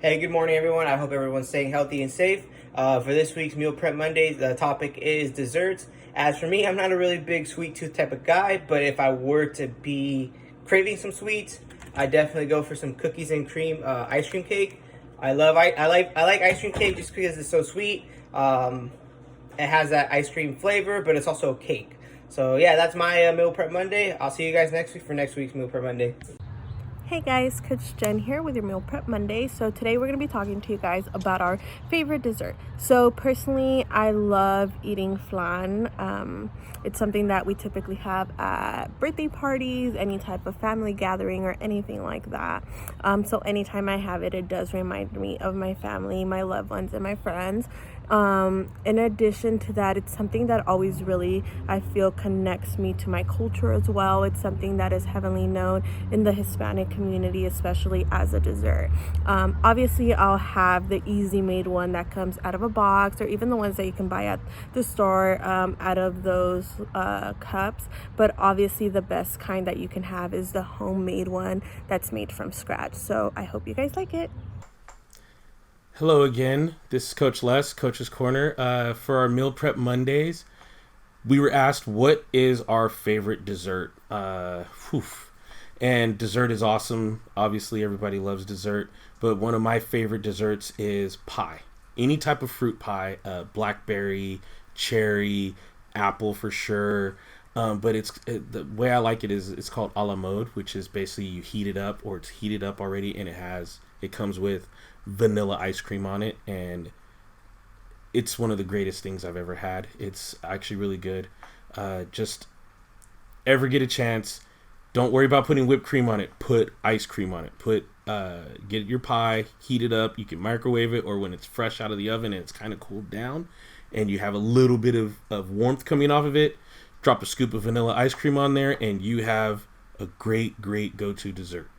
Hey, good morning, everyone. I hope everyone's staying healthy and safe. For this week's Meal Prep Monday, the topic is desserts. As for me, I'm not a really big sweet tooth type of guy, but if I were to be craving some sweets, I definitely go for some cookies and cream ice cream cake. I like ice cream cake just because it's so sweet. It has that ice cream flavor, but it's also a cake. So yeah, that's my Meal Prep Monday. I'll see you guys next week for next week's Meal Prep Monday. Hey guys, Coach Jen here with your Meal Prep Monday. So today we're going to be talking to you guys about our favorite dessert. So personally, I love eating flan. It's something that we typically have at birthday parties, any type of family gathering or anything like that. So anytime I have it, it does remind me of my family, my loved ones, and my friends. In addition to that, it's something that always really, I feel, connects me to my culture as well. It's something that is heavily known in the Hispanic community, especially as a dessert. Obviously, I'll have the easy made one that comes out of a box, or even the ones that you can buy at the store out of those cups. But obviously, the best kind that you can have is the homemade one that's made from scratch. So I hope you guys like it. Hello again. This is Coach Les, Coach's Corner. For our Meal Prep Mondays, we were asked what is our favorite dessert. And dessert is awesome. Obviously, everybody loves dessert. But one of my favorite desserts is pie. Any type of fruit pie, blackberry, cherry, apple for sure. But the way I like it is it's called a la mode, which is basically you heat it up or it's heated up already, and it comes with vanilla ice cream on it, and it's one of the greatest things I've ever had. It's actually really good. Just ever get a chance, don't worry about putting whipped cream on it. Put ice cream on it. Get your pie, heat it up. You can microwave it, or when it's fresh out of the oven and it's kind of cooled down, and you have a little bit of warmth coming off of it. Drop a scoop of vanilla ice cream on there, and you have a great go-to dessert.